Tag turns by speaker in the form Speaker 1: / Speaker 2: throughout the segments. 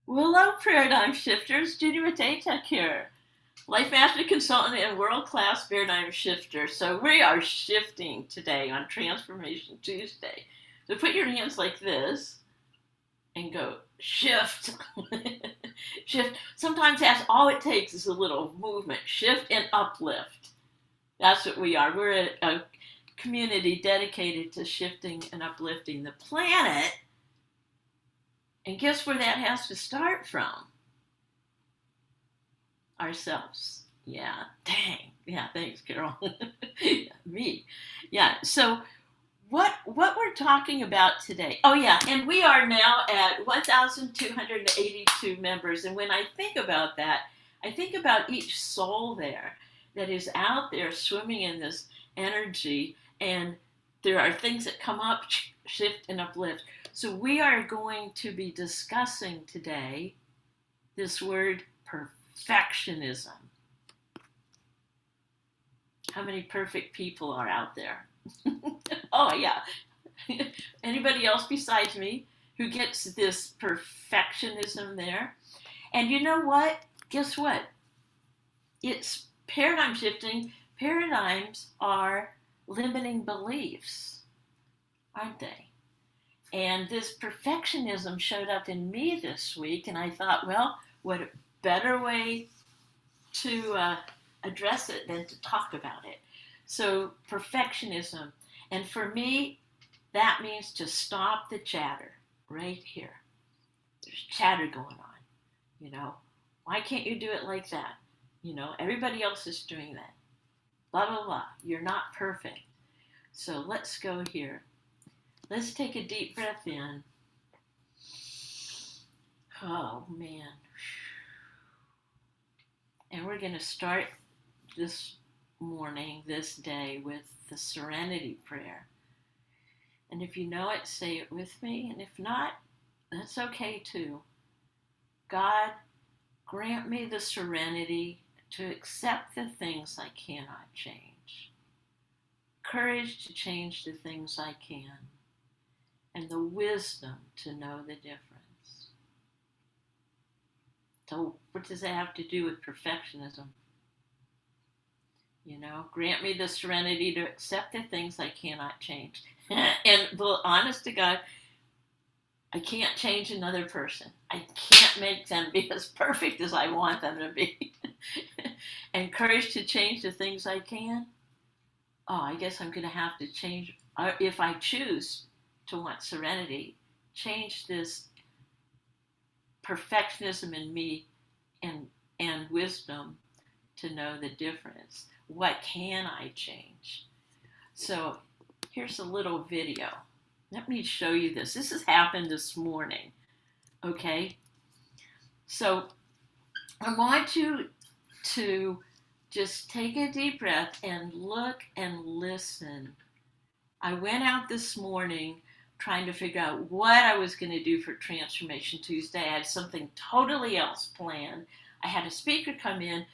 Speaker 1: Hello, paradigm shifters. Judy Matejczyk here, life master consultant and world-class paradigm shifter. So we are shifting today on Transformation Tuesday. So put your hands like this and go shift. Shift. Sometimes that's all it takes is a little movement. Shift and uplift. That's what we are. We're a community dedicated to shifting and uplifting the planet. And guess where that has to start from? Ourselves. Yeah, dang. Yeah, thanks, Carol. Me. Yeah. So what we're talking about today. Oh yeah, and we are now at 1,282 members. And when I think about that, I think about each soul there that is out there swimming in this energy, and there are things that come up, shift and uplift. So we are going to be discussing today this word perfectionism. How many perfect people are out there? Oh, yeah. Anybody else besides me who gets this perfectionism there? And you know what? Guess what? It's paradigm shifting. Paradigms are limiting beliefs, aren't they? And this perfectionism showed up in me this week, and I thought, well, what a better way to address it than to talk about it. So, perfectionism. And for me, that means to stop the chatter right here. There's chatter going on. You know, why can't you do it like that? You know, everybody else is doing that. Blah, blah, blah. You're not perfect. So let's go here. Let's take a deep breath in. Oh, man. And we're going to start this morning, this day, with the serenity prayer. And if you know it, say it with me. And if not, that's okay too. God, grant me the serenity to accept the things I cannot change, courage to change the things I can, and the wisdom to know the difference. So, what does that have to do with perfectionism? You know, grant me the serenity to accept the things I cannot change. And honest to God, I can't change another person. I can't make them be as perfect as I want them to be. And courage to change the things I can. Oh, I guess I'm going to have to change, if I choose to want serenity, change this perfectionism in me and wisdom to know the difference. What can I change? So here's a little video. Let me show you this. This has happened this morning. Okay? So I want you to just take a deep breath and look and listen. I went out this morning trying to figure out what I was going to do for Transformation Tuesday. I had something totally else planned. I had a speaker come in.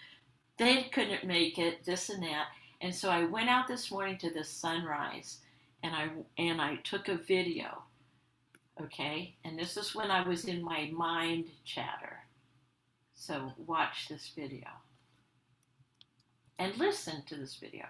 Speaker 1: They couldn't make it, this and that. And so I went out this morning to the sunrise, and I took a video. Okay? And this is when I was in my mind chatter. So watch this video and listen to this video.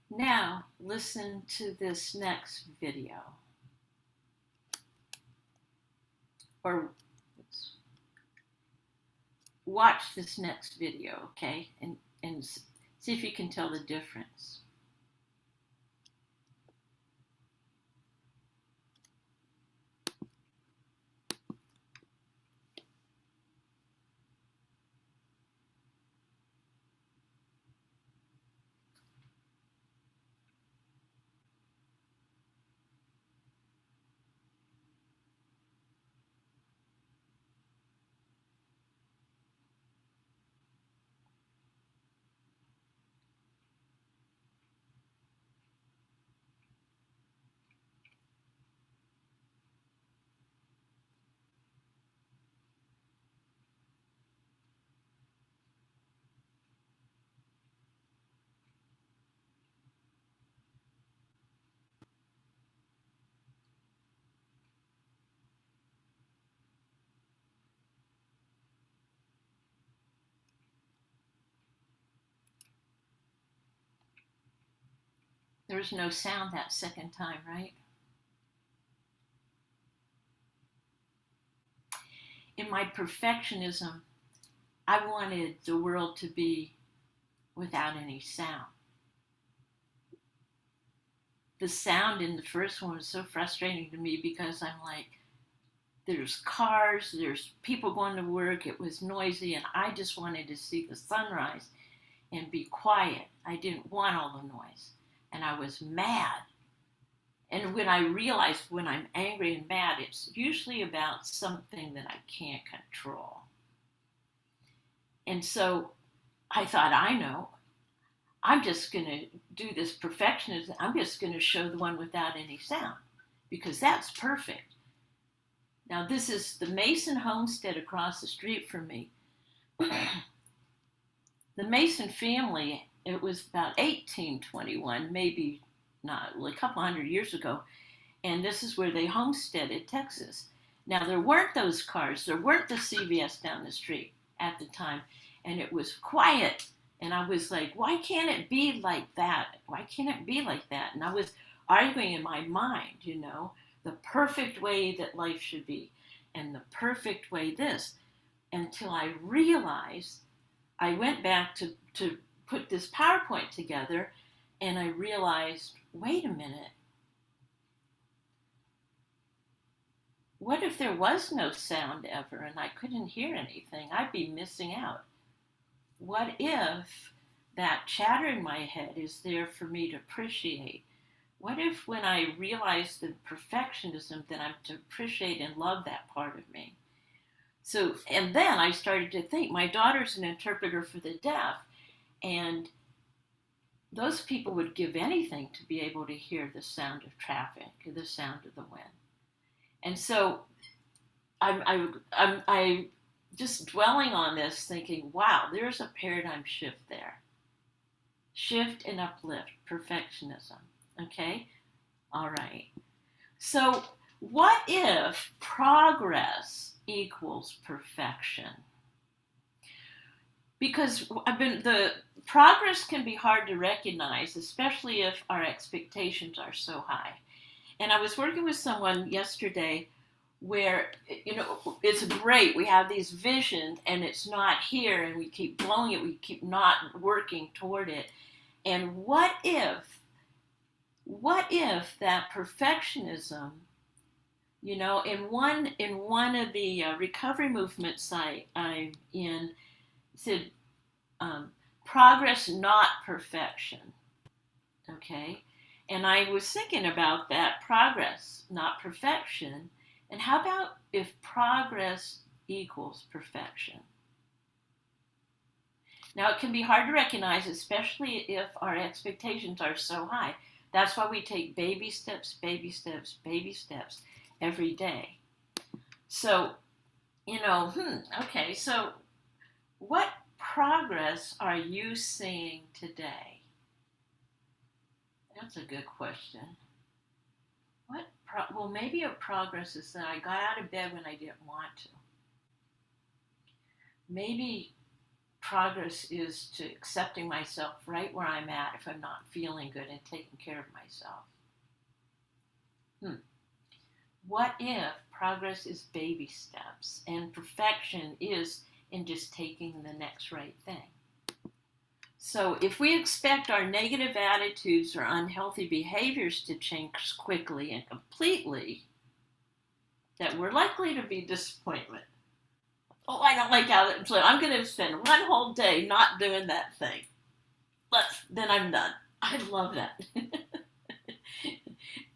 Speaker 1: Now, listen to this next video. Or watch this next video, okay? And see if you can tell the difference. There was no sound that second time, right? In my perfectionism, I wanted the world to be without any sound. The sound in the first one was so frustrating to me because I'm like, there's cars, there's people going to work, it was noisy, and I just wanted to see the sunrise and be quiet. I didn't want all the noise. And I was mad. And when I realized when I'm angry and mad, it's usually about something that I can't control. And so I thought, I know, I'm just going to do this perfectionism. I'm just going to show the one without any sound because that's perfect. Now, this is the Mason homestead across the street from me. The Mason family, it was about 1821, maybe not, a couple hundred years ago, and this is where they homesteaded Texas. Now, there weren't those cars, there weren't the CVS down the street at the time, and it was quiet. And I was like, why can't it be like that? Why can't it be like that? And I was arguing in my mind, the perfect way that life should be and the perfect way this, until I realized, I went back to put this PowerPoint together, and I realized, wait a minute, what if there was no sound ever and I couldn't hear anything? I'd be missing out. What if that chatter in my head is there for me to appreciate? What if when I realize the perfectionism, that I'm to appreciate and love that part of me? So, and then I started to think, my daughter's an interpreter for the deaf, and those people would give anything to be able to hear the sound of traffic, the sound of the wind. And so I just dwelling on this, thinking, wow, there's a paradigm shift there. Shift and uplift, perfectionism. Okay? All right. So, what if progress equals perfection? Because the progress can be hard to recognize, especially if our expectations are so high. And I was working with someone yesterday where, it's great. We have these visions and it's not here, and we keep blowing it. We keep not working toward it. And what if that perfectionism, in one of the recovery movements I'm in, said, progress, not perfection. Okay? And I was thinking about that, progress, not perfection. And how about if progress equals perfection? Now, it can be hard to recognize, especially if our expectations are so high. That's why we take baby steps, baby steps, baby steps every day. So, okay, so what progress are you seeing today? That's a good question. Well, maybe a progress is that I got out of bed when I didn't want to. Maybe progress is to accepting myself right where I'm at if I'm not feeling good and taking care of myself. What if progress is baby steps and perfection is in just taking the next right thing? So if we expect our negative attitudes or unhealthy behaviors to change quickly and completely, that we're likely to be disappointment. Oh, I don't like how that, so I'm going to spend one whole day not doing that thing. Then I'm done. I love that.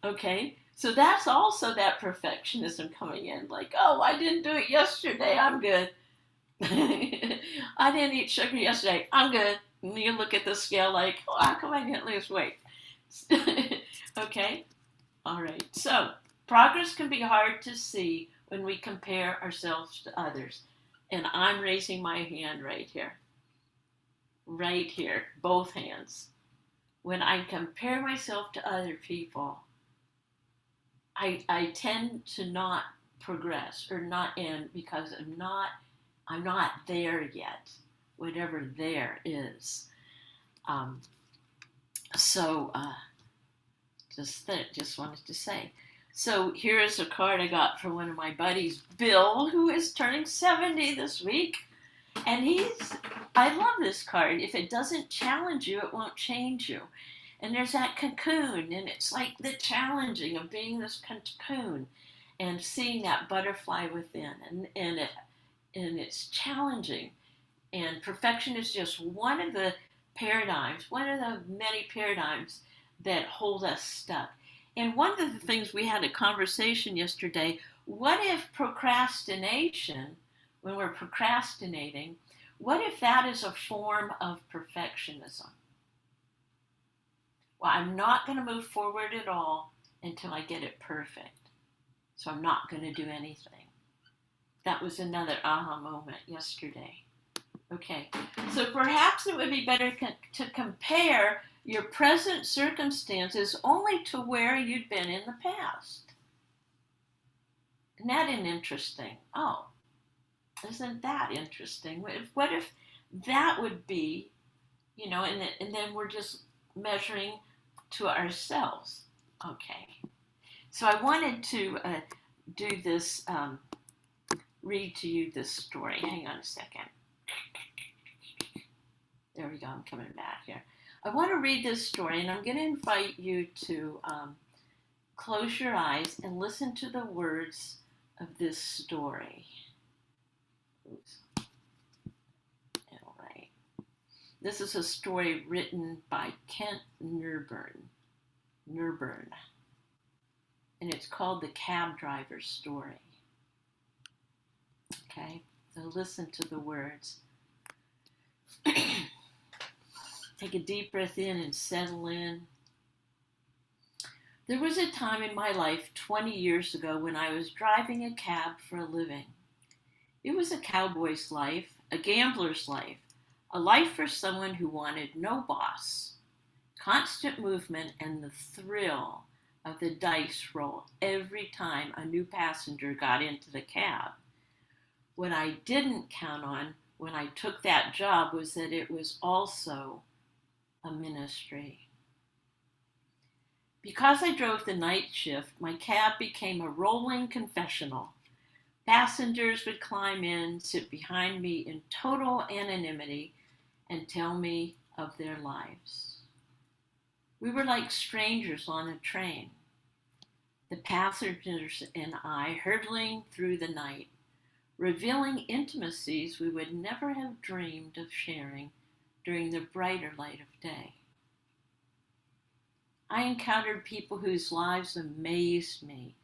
Speaker 1: Okay, so that's also that perfectionism coming in. Like, oh, I didn't do it yesterday. I'm good. I didn't eat sugar yesterday. I'm good. And you look at the scale like, oh, how come I didn't lose weight? Okay, all right. So progress can be hard to see when we compare ourselves to others. And I'm raising my hand right here. Right here, both hands. When I compare myself to other people, I tend to not progress or not end because I'm not there yet, whatever there is. So Just wanted to say. So here is a card I got from one of my buddies, Bill, who is turning 70 this week. And I love this card. If it doesn't challenge you, it won't change you. And there's that cocoon, and it's like the challenging of being this cocoon and seeing that butterfly within. And it's challenging. And perfection is just one of the paradigms, one of the many paradigms that hold us stuck. And one of the things we had a conversation yesterday, what if procrastination, when we're procrastinating, what if that is a form of perfectionism? Well, I'm not going to move forward at all until I get it perfect. So I'm not going to do anything. That was another aha moment yesterday. Okay, so perhaps it would be better to compare your present circumstances only to where you'd been in the past. Isn't that interesting? Oh, isn't that interesting? What if that would be, and then we're just measuring to ourselves. Okay, so I wanted to do this, read to you this story. Hang on a second. There we go, I'm coming back here. I want to read this story, and I'm going to invite you to close your eyes and listen to the words of this story. Oops. All right. This is a story written by Kent Nurburn. And it's called The Cab Driver's Story. Okay, so listen to the words. Take a deep breath in and settle in. There was a time in my life 20 years ago when I was driving a cab for a living. It was a cowboy's life, a gambler's life, a life for someone who wanted no boss, constant movement, and the thrill of the dice roll every time a new passenger got into the cab. What I didn't count on when I took that job was that it was also a ministry. Because I drove the night shift, my cab became a rolling confessional. Passengers would climb in, sit behind me in total anonymity, and tell me of their lives. We were like strangers on a train, the passengers and I hurtling through the night, revealing intimacies we would never have dreamed of sharing during the brighter light of day. I encountered people whose lives amazed me,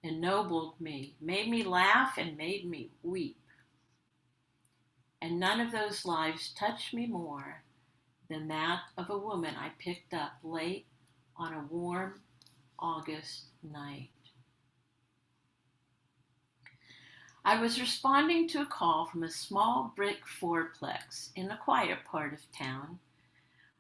Speaker 1: ennobled me, made me laugh, and made me weep. And none of those lives touched me more than that of a woman I picked up late on a warm August night. I was responding to a call from a small brick fourplex in a quiet part of town.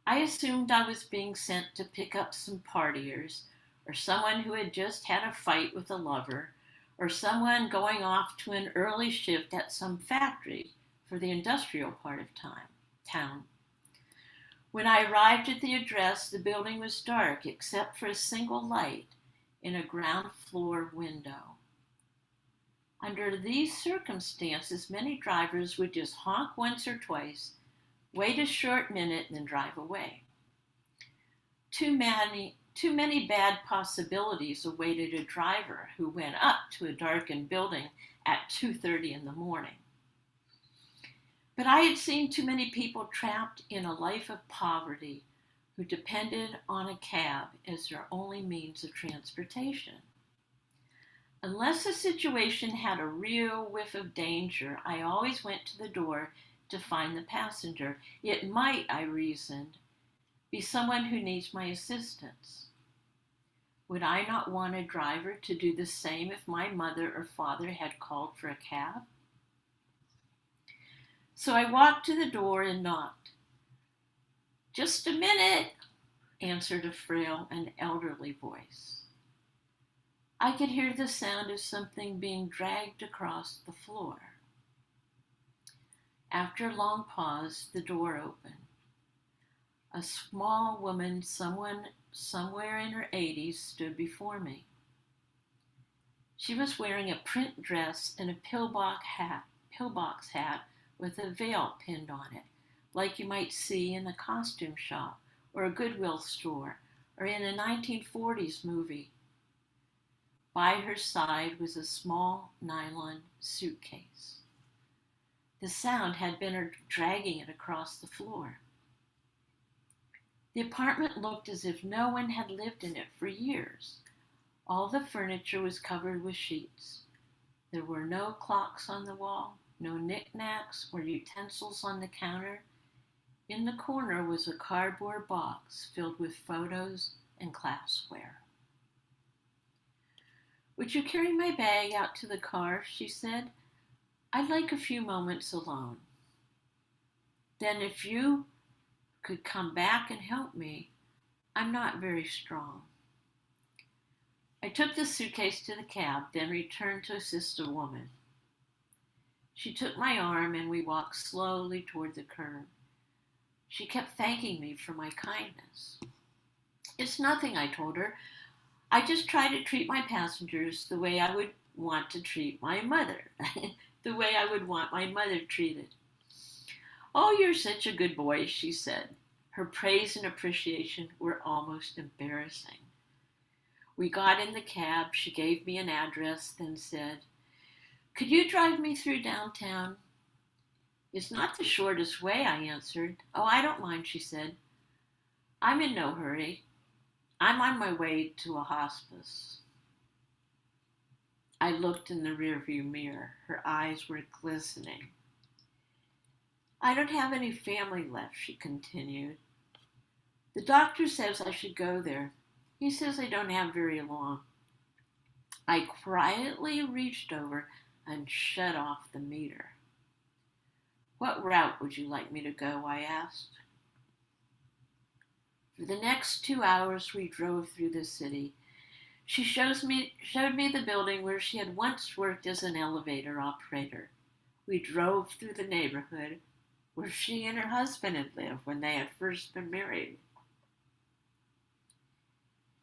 Speaker 1: I assumed I was being sent to pick up some partiers, or someone who had just had a fight with a lover, or someone going off to an early shift at some factory for the industrial part of town. When I arrived at the address, the building was dark except for a single light in a ground floor window. Under these circumstances, many drivers would just honk once or twice, wait a short minute, and then drive away. Too many bad possibilities awaited a driver who went up to a darkened building at 2:30 in the morning. But I had seen too many people trapped in a life of poverty who depended on a cab as their only means of transportation. Unless the situation had a real whiff of danger, I always went to the door to find the passenger. It might, I reasoned, be someone who needs my assistance. Would I not want a driver to do the same if my mother or father had called for a cab? So I walked to the door and knocked. "Just a minute," answered a frail and elderly voice. I could hear the sound of something being dragged across the floor. After a long pause, the door opened. A small woman, someone somewhere in her 80s, stood before me. She was wearing a print dress and a pillbox hat with a veil pinned on it, like you might see in a costume shop or a Goodwill store or in a 1940s movie. By her side was a small nylon suitcase. The sound had been her dragging it across the floor. The apartment looked as if no one had lived in it for years. All the furniture was covered with sheets. There were no clocks on the wall, no knickknacks or utensils on the counter. In the corner was a cardboard box filled with photos and glassware. "Would you carry my bag out to the car?" she said. "I'd like a few moments alone. Then if you could come back and help me. I'm not very strong." I took the suitcase to the cab, then returned to assist a woman. She took my arm and we walked slowly toward the curb. She kept thanking me for my kindness. "It's nothing," I told her. "I just try to treat my passengers the way I would want to treat my mother." The way I would want my mother treated. "Oh, you're such a good boy," she said. Her praise and appreciation were almost embarrassing. We got in the cab. She gave me an address, then said, "Could you drive me through downtown?" "It's not the shortest way," I answered. "Oh, I don't mind," she said. "I'm in no hurry. I'm on my way to a hospice." I looked in the rearview mirror. Her eyes were glistening. "I don't have any family left," she continued. "The doctor says I should go there. He says I don't have very long." I quietly reached over and shut off the meter. "What route would you like me to go?" I asked. For the next 2 hours we drove through the city. She showed me the building where she had once worked as an elevator operator. We drove through the neighborhood where she and her husband had lived when they had first been married.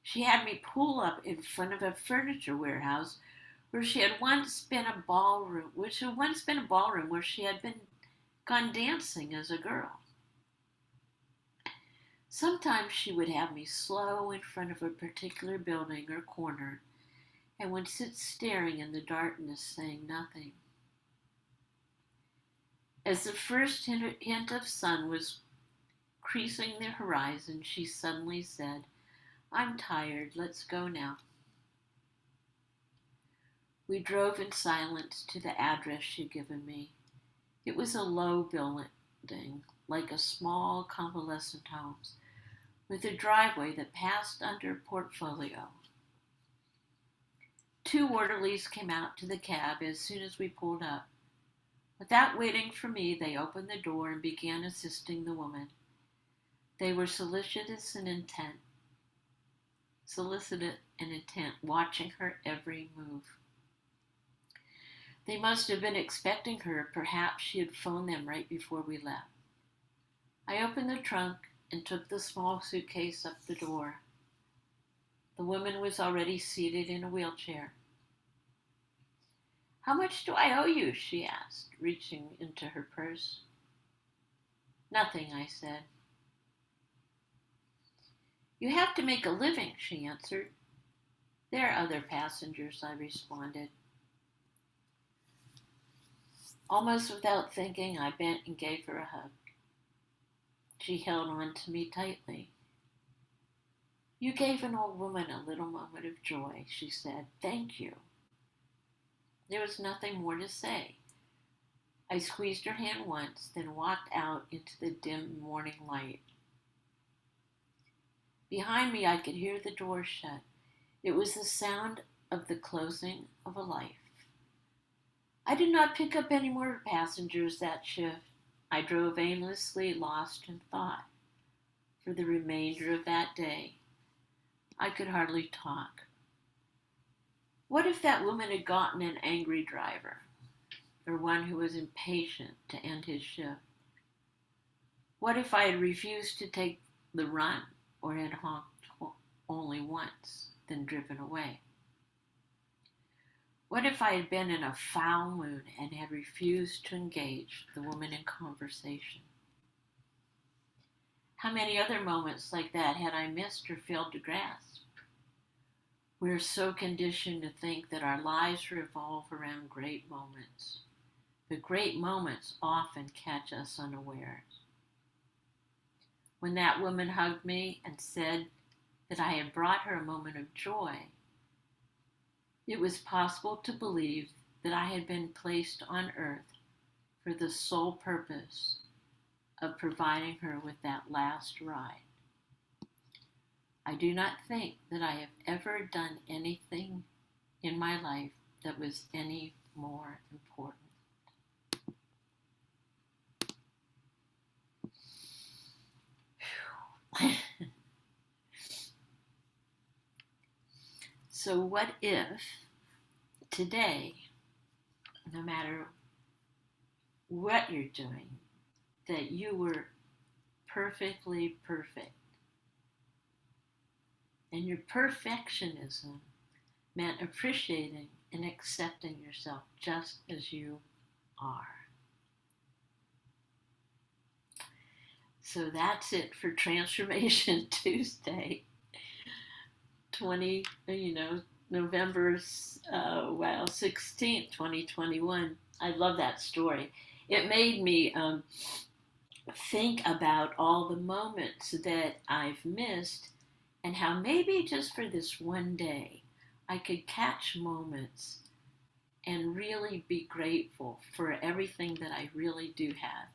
Speaker 1: She had me pull up in front of a furniture warehouse where she had once been a ballroom, where she had gone dancing as a girl. Sometimes she would have me slow in front of a particular building or corner and would sit staring in the darkness, saying nothing. As the first hint of sun was creasing the horizon, she suddenly said, "I'm tired, let's go now." We drove in silence to the address she'd given me. It was a low building, like a small convalescent home, with a driveway that passed under a portfolio. 2 orderlies came out to the cab as soon as we pulled up. Without waiting for me, they opened the door and began assisting the woman. They were solicitous and intent, watching her every move. They must have been expecting her. Perhaps she had phoned them right before we left. I opened the trunk and took the small suitcase up the door. The woman was already seated in a wheelchair. "How much do I owe you?" she asked, reaching into her purse. "Nothing," I said. "You have to make a living," she answered. "There are other passengers," I responded. Almost without thinking, I bent and gave her a hug. She held on to me tightly. "You gave an old woman a little moment of joy," she said. "Thank you." There was nothing more to say. I squeezed her hand once, then walked out into the dim morning light. Behind me, I could hear the door shut. It was the sound of the closing of a life. I did not pick up any more passengers that shift. I drove aimlessly, lost in thought. For the remainder of that day, I could hardly talk. What if that woman had gotten an angry driver, or one who was impatient to end his shift? What if I had refused to take the run, or had honked only once, then driven away? What if I had been in a foul mood and had refused to engage the woman in conversation? How many other moments like that had I missed or failed to grasp? We're so conditioned to think that our lives revolve around great moments, but great moments often catch us unawares. When that woman hugged me and said that I had brought her a moment of joy, it was possible to believe that I had been placed on earth for the sole purpose of providing her with that last ride. I do not think that I have ever done anything in my life that was any more important. So what if today, no matter what you're doing, that you were perfectly perfect? And your perfectionism meant appreciating and accepting yourself just as you are. So that's it for Transformation Tuesday, November 16th, 2021. I love that story. It made me think about all the moments that I've missed and how maybe just for this one day I could catch moments and really be grateful for everything that I really do have.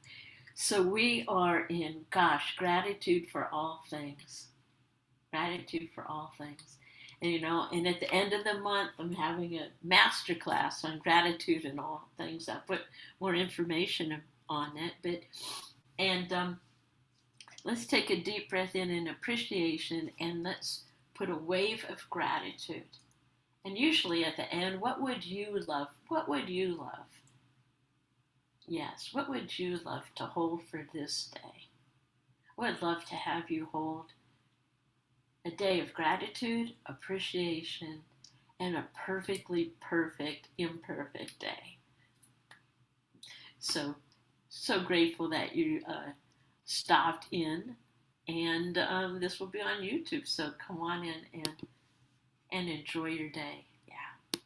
Speaker 1: So we are in, gratitude for all things. Gratitude for all things. And at the end of the month, I'm having a masterclass on gratitude and all things. I'll put more information on it. Let's take a deep breath in appreciation, and let's put a wave of gratitude. And usually at the end, what would you love? What would you love? Yes, what would you love to hold for this day? I would love to have you hold a day of gratitude, appreciation, and a perfectly perfect, imperfect day. So grateful that you stopped in, and this will be on YouTube. So come on in and enjoy your day.